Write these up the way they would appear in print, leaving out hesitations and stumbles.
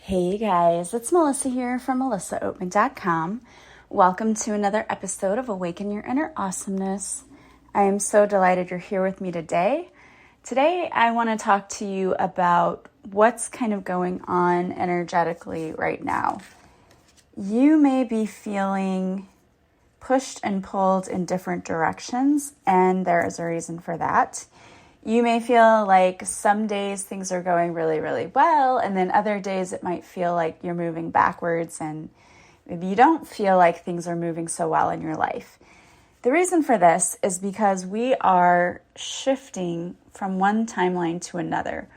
Hey guys, it's Melissa here from melissaoatman.com. Welcome to another episode of Awaken Your Inner Awesomeness. I am so delighted you're here with me today. Today I want to talk to you about what's kind of going on energetically right now. You may be feeling pushed and pulled in different directions, and there is a reason for that. You may feel like some days things are going really, really well, and then other days it might feel like you're moving backwards and maybe you don't feel like things are moving so well in your life. The reason for this is because we are shifting from one timeline to another,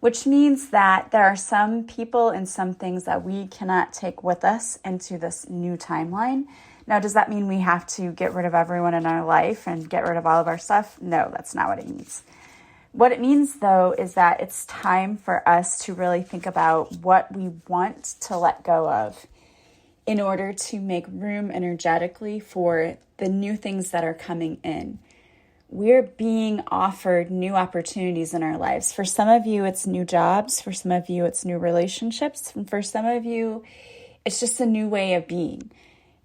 which means that there are some people and some things that we cannot take with us into this new timeline. Now, does that mean we have to get rid of everyone in our life and get rid of all of our stuff? No, that's not what it means. What it means, though, is that it's time for us to really think about what we want to let go of in order to make room energetically for the new things that are coming in. We're being offered new opportunities in our lives. For some of you, it's new jobs. For some of you, it's new relationships. And for some of you, it's just a new way of being.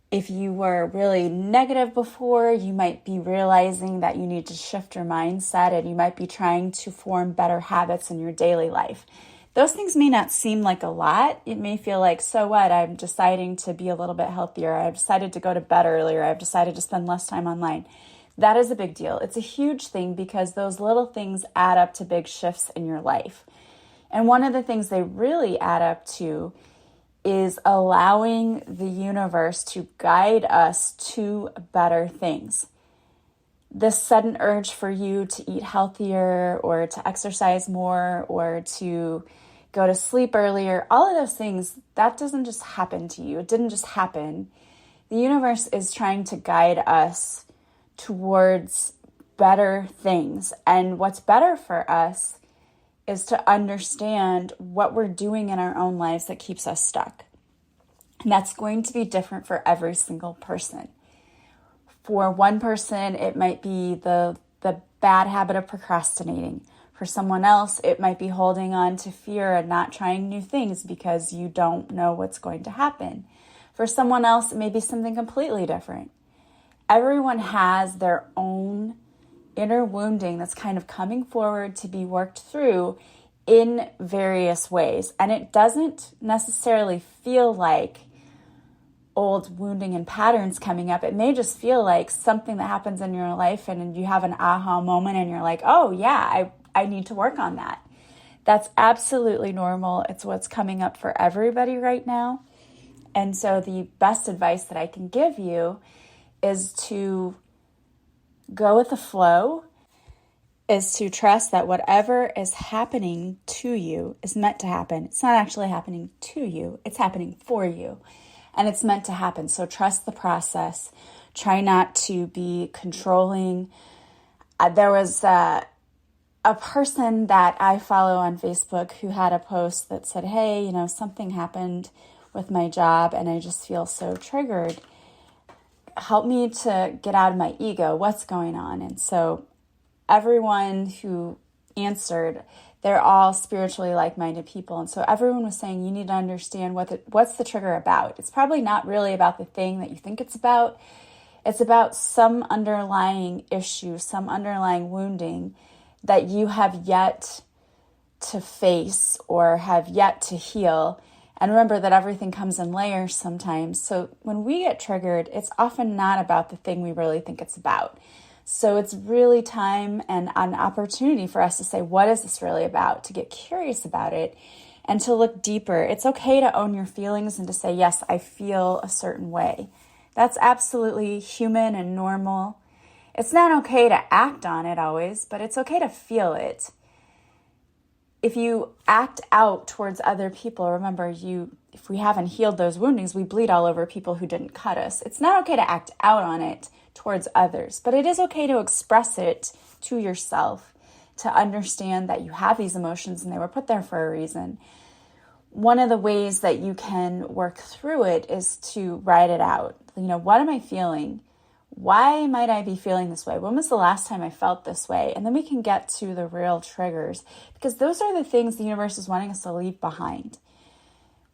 If you were really negative before, you might be realizing that you need to shift your mindset and you might be trying to form better habits in your daily life. Those things may not seem like a lot. It may feel like, so what? I'm deciding to be a little bit healthier. I've decided to go to bed earlier. I've decided to spend less time online. That is a big deal. It's a huge thing because those little things add up to big shifts in your life. And one of the things they really add up to is allowing the universe to guide us to better things. This sudden urge for you to eat healthier or to exercise more or to go to sleep earlier, all of those things, that doesn't just happen to you. It didn't just happen. The universe is trying to guide us towards better things. And what's better for us is to understand what we're doing in our own lives that keeps us stuck. And that's going to be different for every single person. For one person, it might be the bad habit of procrastinating. For someone else, it might be holding on to fear and not trying new things because you don't know what's going to happen. For someone else, it may be something completely different. Everyone has their own inner wounding that's kind of coming forward to be worked through in various ways. And it doesn't necessarily feel like old wounding and patterns coming up. It may just feel like something that happens in your life and you have an aha moment and you're like, oh yeah, I need to work on that. That's absolutely normal. It's what's coming up for everybody right now. And so the best advice that I can give you is to go with the flow, is to trust that whatever is happening to you is meant to happen. It's not actually happening to you. It's happening for you. And it's meant to happen. So trust the process. Try not to be controlling. There was a person that I follow on Facebook who had a post that said, hey, something happened with my job and I just feel so triggered. Help me to get out of my ego. What's going on? And so everyone who answered, they're all spiritually like-minded people. And so everyone was saying, you need to understand what's the trigger about. It's probably not really about the thing that you think it's about. It's about some underlying issue, some underlying wounding that you have yet to face or have yet to heal. And remember that everything comes in layers sometimes. So when we get triggered, it's often not about the thing we really think it's about. So it's really time and an opportunity for us to say, what is this really about? To get curious about it and to look deeper. It's okay to own your feelings and to say, yes, I feel a certain way. That's absolutely human and normal. It's not okay to act on it always, but it's okay to feel it. If you act out towards other people, remember, if we haven't healed those woundings, we bleed all over people who didn't cut us. It's not okay to act out on it towards others, but it is okay to express it to yourself, to understand that you have these emotions and they were put there for a reason. One of the ways that you can work through it is to write it out. What am I feeling? Why might I be feeling this way? When was the last time I felt this way? And then we can get to the real triggers, because those are the things the universe is wanting us to leave behind.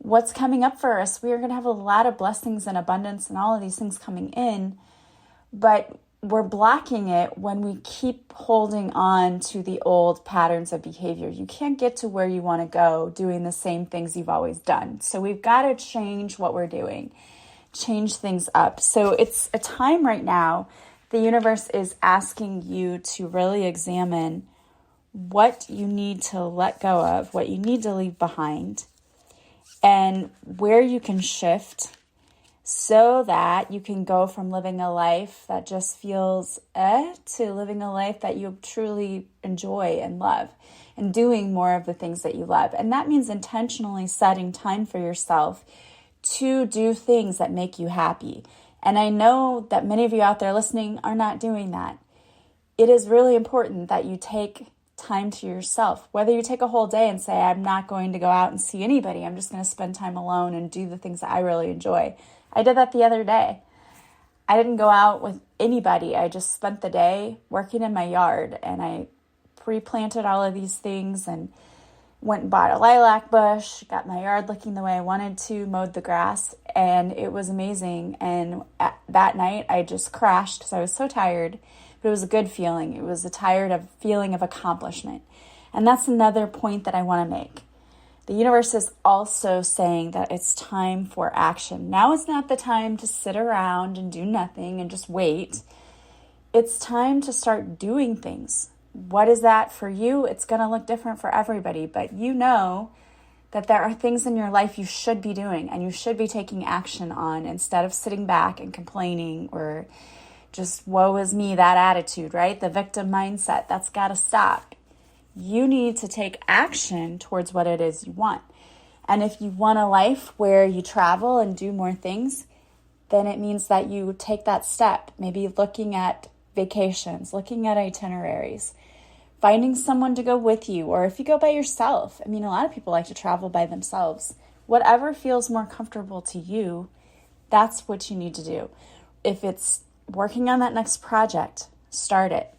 what's coming up for us. We are going to have a lot of blessings and abundance and all of these things coming in, but we're blocking it when we keep holding on to the old patterns of behavior. You can't get to where you want to go doing the same things you've always done. So we've got to change what we're doing, change things up. So it's a time right now, the universe is asking you to really examine what you need to let go of, what you need to leave behind, and where you can shift so that you can go from living a life that just feels to living a life that you truly enjoy and love, and doing more of the things that you love. And that means intentionally setting time for yourself to do things that make you happy. And I know that many of you out there listening are not doing that. It is really important that you take time to yourself, whether you take a whole day and say, I'm not going to go out and see anybody. I'm just going to spend time alone and do the things that I really enjoy. I did that the other day. I didn't go out with anybody. I just spent the day working in my yard, and I pre-planted all of these things and went and bought a lilac bush, got my yard looking the way I wanted to, mowed the grass, and it was amazing. And that night I just crashed because I was so tired, but it was a good feeling. It was a feeling of accomplishment. And that's another point that I want to make. The universe is also saying that it's time for action. Now is not the time to sit around and do nothing and just wait. It's time to start doing things. What is that for you? It's going to look different for everybody, but you know that there are things in your life you should be doing and you should be taking action on instead of sitting back and complaining or just woe is me, that attitude, right? The victim mindset, that's got to stop. You need to take action towards what it is you want. And if you want a life where you travel and do more things, then it means that you take that step, maybe looking at vacations, looking at itineraries, finding someone to go with you, or if you go by yourself. I mean, a lot of people like to travel by themselves. Whatever feels more comfortable to you, that's what you need to do. If it's working on that next project, start it.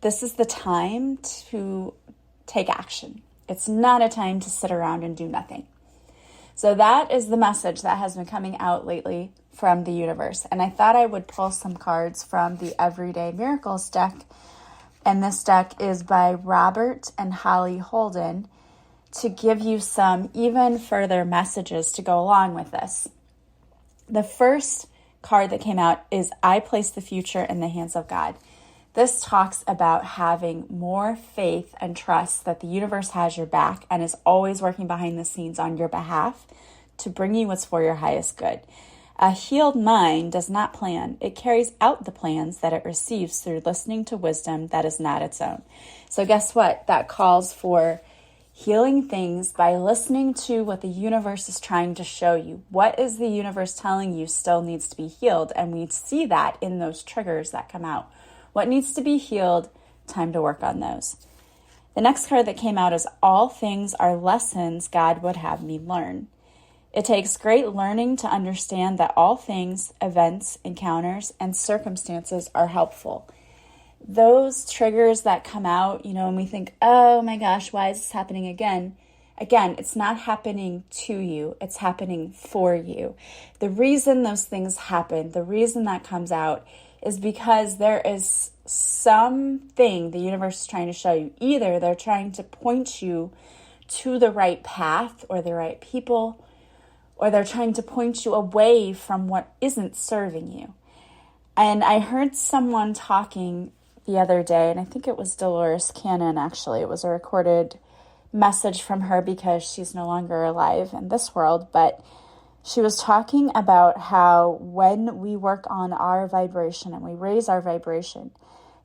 This is the time to take action. It's not a time to sit around and do nothing. So that is the message that has been coming out lately from the universe. And I thought I would pull some cards from the Everyday Miracles deck. And this deck is by Robert and Holly Holden to give you some even further messages to go along with this. The first card that came out is I Place the Future in the Hands of God. This talks about having more faith and trust that the universe has your back and is always working behind the scenes on your behalf to bring you what's for your highest good. A healed mind does not plan. It carries out the plans that it receives through listening to wisdom that is not its own. So guess what? That calls for healing things by listening to what the universe is trying to show you. What is the universe telling you still needs to be healed? And we see that in those triggers that come out. What needs to be healed? Time to work on those. The next card that came out is All Things Are Lessons God Would Have Me Learn. It takes great learning to understand that all things, events, encounters, and circumstances are helpful. Those triggers that come out, and we think, oh my gosh, why is this happening again? Again, it's not happening to you. It's happening for you. The reason those things happen, the reason that comes out is because there is something the universe is trying to show you. Either they're trying to point you to the right path or the right people, or they're trying to point you away from what isn't serving you. And I heard someone talking the other day, and I think it was Dolores Cannon, actually. It was a recorded message from her because she's no longer alive in this world, but she was talking about how when we work on our vibration and we raise our vibration,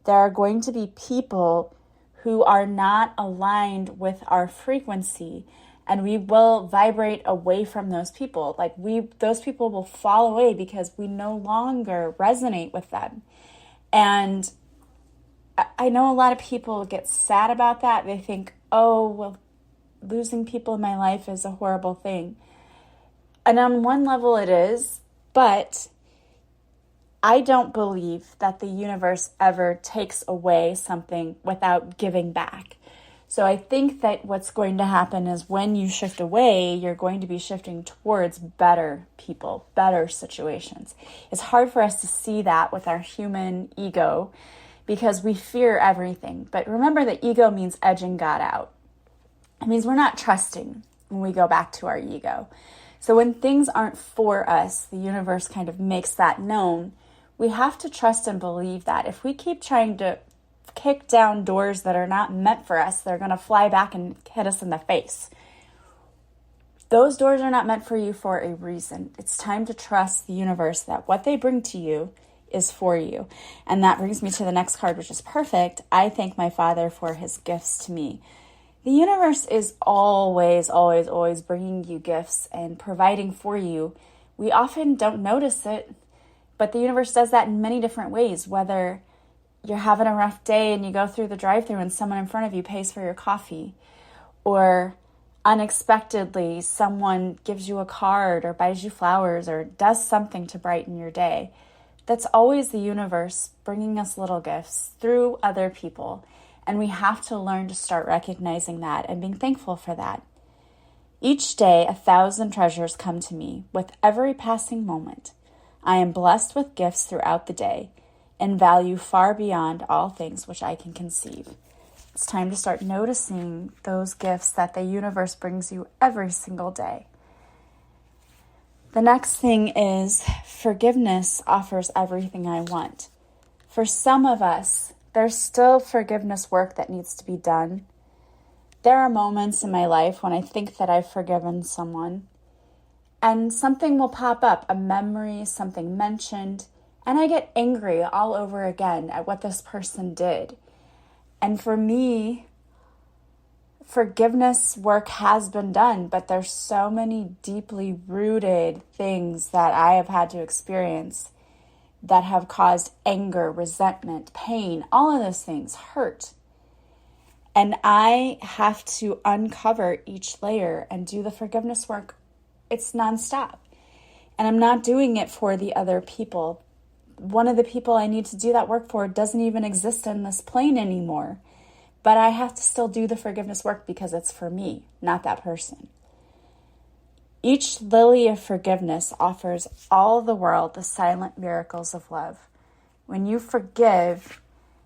there are going to be people who are not aligned with our frequency, and we will vibrate away from those people. Those people will fall away because we no longer resonate with them. And I know a lot of people get sad about that. They think, oh, well, losing people in my life is a horrible thing. And on one level it is, but I don't believe that the universe ever takes away something without giving back. So I think that what's going to happen is when you shift away, you're going to be shifting towards better people, better situations. It's hard for us to see that with our human ego because we fear everything. But remember that ego means edging God out. It means we're not trusting when we go back to our ego. So when things aren't for us, the universe kind of makes that known. We have to trust and believe that. If we keep trying to kick down doors that are not meant for us, they're going to fly back and hit us in the face. Those doors are not meant for you for a reason. It's time to trust the universe that what they bring to you is for you. And that brings me to the next card, which is perfect. I thank my Father for his gifts to me. The universe is always, always, always bringing you gifts and providing for you. We often don't notice it, but the universe does that in many different ways, whether you're having a rough day and you go through the drive-thru and someone in front of you pays for your coffee, or unexpectedly someone gives you a card or buys you flowers or does something to brighten your day. That's always the universe bringing us little gifts through other people. And we have to learn to start recognizing that and being thankful for that. Each day, 1,000 treasures come to me with every passing moment. I am blessed with gifts throughout the day and value far beyond all things which I can conceive. It's time to start noticing those gifts that the universe brings you every single day. The next thing is forgiveness offers everything I want. For some of us, there's still forgiveness work that needs to be done. There are moments in my life when I think that I've forgiven someone, and something will pop up, a memory, something mentioned, and I get angry all over again at what this person did. And for me, forgiveness work has been done, but there's so many deeply rooted things that I have had to experience that have caused anger, resentment, pain, all of those things, hurt. And I have to uncover each layer and do the forgiveness work. It's nonstop. And I'm not doing it for the other people. One of the people I need to do that work for doesn't even exist in this plane anymore. But I have to still do the forgiveness work because it's for me, not that person. Each lily of forgiveness offers all the world the silent miracles of love. When you forgive,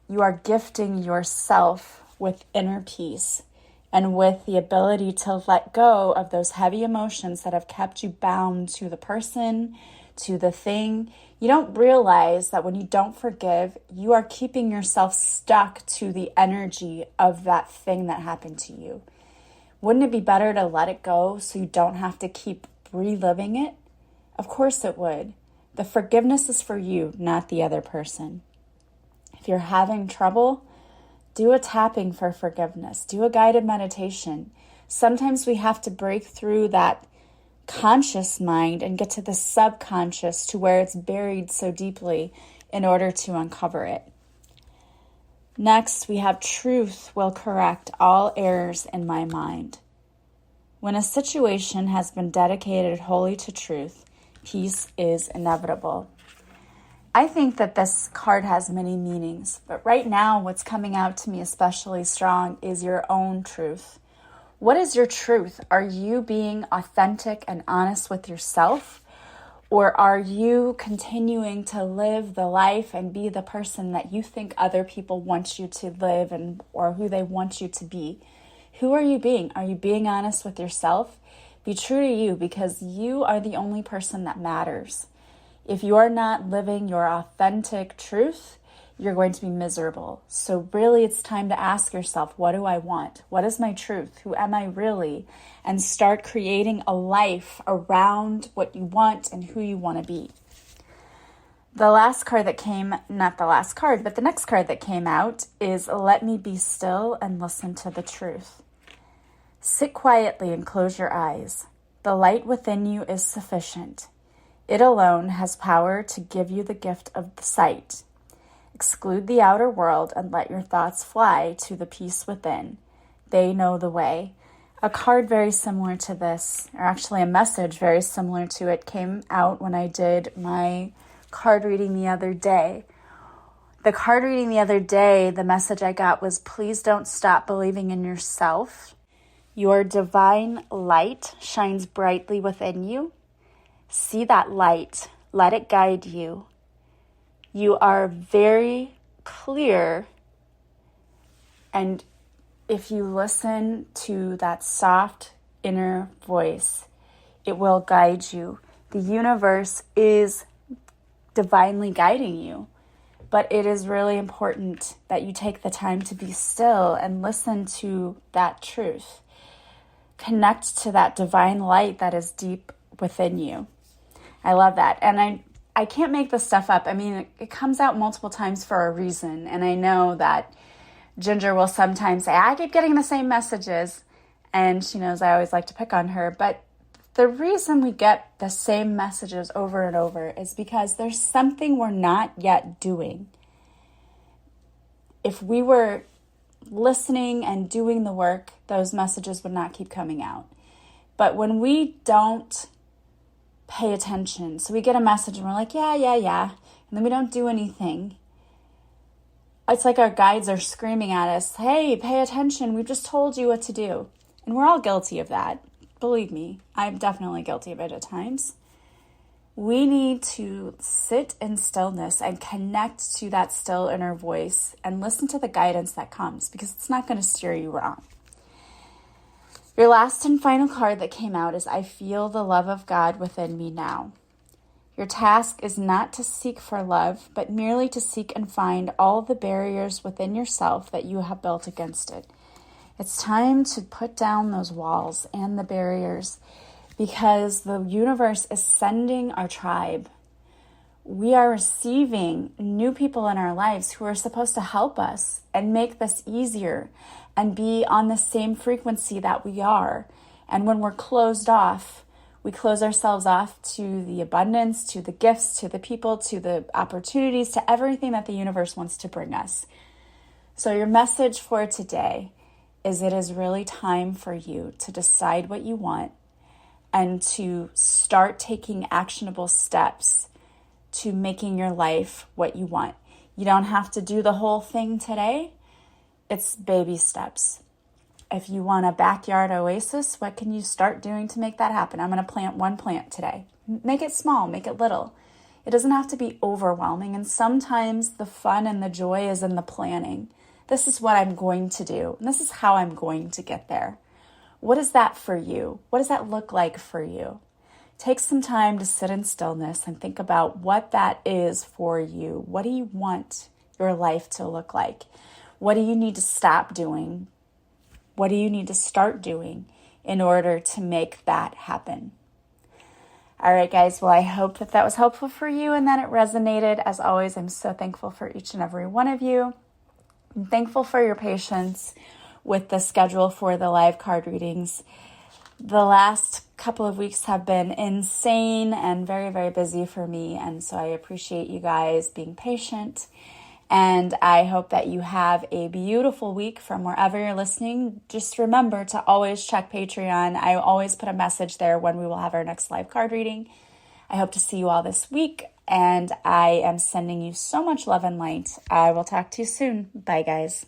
you are gifting yourself with inner peace and with the ability to let go of those heavy emotions that have kept you bound to the person, to the thing. You don't realize that when you don't forgive, you are keeping yourself stuck to the energy of that thing that happened to you. Wouldn't it be better to let it go so you don't have to keep reliving it? Of course it would. The forgiveness is for you, not the other person. If you're having trouble, do a tapping for forgiveness. Do a guided meditation. Sometimes we have to break through that conscious mind and get to the subconscious to where it's buried so deeply in order to uncover it. Next, we have truth will correct all errors in my mind. When a situation has been dedicated wholly to truth, peace is inevitable. I think that this card has many meanings, but right now what's coming out to me especially strong is your own truth. What is your truth? Are you being authentic and honest with yourself? Or are you continuing to live the life and be the person that you think other people want you to live or who they want you to be? Who are you being? Are you being honest with yourself? Be true to you because you are the only person that matters. If you are not living your authentic truth, you're going to be miserable. So really it's time to ask yourself, what do I want? What is my truth? Who am I really? And start creating a life around what you want and who you want to be. The last card that came, not the last card, but the next card that came out is let me be still and listen to the truth. Sit quietly and close your eyes. The light within you is sufficient. It alone has power to give you the gift of the sight. Exclude the outer world and let your thoughts fly to the peace within. They know the way. A card very similar to this, or actually a message very similar to it, came out when I did my card reading the other day. The card reading the other day, the message I got was, please don't stop believing in yourself. Your divine light shines brightly within you. See that light. Let it guide you. You are very clear, and if you listen to that soft inner voice, it will guide you. The universe is divinely guiding you, but it is really important that you take the time to be still and listen to that truth. Connect to that divine light that is deep within you. I love that. And I can't make this stuff up. I mean, it comes out multiple times for a reason. And I know that Ginger will sometimes say, I keep getting the same messages. And she knows I always like to pick on her. But the reason we get the same messages over and over is because there's something we're not yet doing. If we were listening and doing the work, those messages would not keep coming out. But when we don't pay attention, so we get a message and we're like, yeah, and then we don't do anything. It's like our guides are screaming at us, hey, pay attention, we've just told you what to do. And we're all guilty of that. Believe me, I'm definitely guilty of it at times. We need to sit in stillness and connect to that still inner voice and listen to the guidance that comes, because it's not going to steer you wrong. Your last and final card that came out is, I feel the love of God within me now. Your task is not to seek for love, but merely to seek and find all the barriers within yourself that you have built against it. It's time to put down those walls and the barriers, because the universe is sending our tribe. We are receiving new people in our lives who are supposed to help us and make this easier and be on the same frequency that we are. And when we're closed off, we close ourselves off to the abundance, to the gifts, to the people, to the opportunities, to everything that the universe wants to bring us. So your message for today is, it is really time for you to decide what you want and to start taking actionable steps to making your life what you want. You don't have to do the whole thing today. It's baby steps. If you want a backyard oasis, what can you start doing to make that happen? I'm going to plant one plant today. Make it small, make it little. It doesn't have to be overwhelming. And sometimes the fun and the joy is in the planning. This is what I'm going to do, and this is how I'm going to get there. What is that for you? What does that look like for you? Take some time to sit in stillness and think about what that is for you. What do you want your life to look like? What do you need to stop doing? What do you need to start doing in order to make that happen? All right, guys. Well, I hope that was helpful for you and that it resonated. As always, I'm so thankful for each and every one of you. I'm thankful for your patience with the schedule for the live card readings. The last couple of weeks have been insane and very, very busy for me. And so I appreciate you guys being patient. And I hope that you have a beautiful week from wherever you're listening. Just remember to always check Patreon. I always put a message there when we will have our next live card reading. I hope to see you all this week. And I am sending you so much love and light. I will talk to you soon. Bye, guys.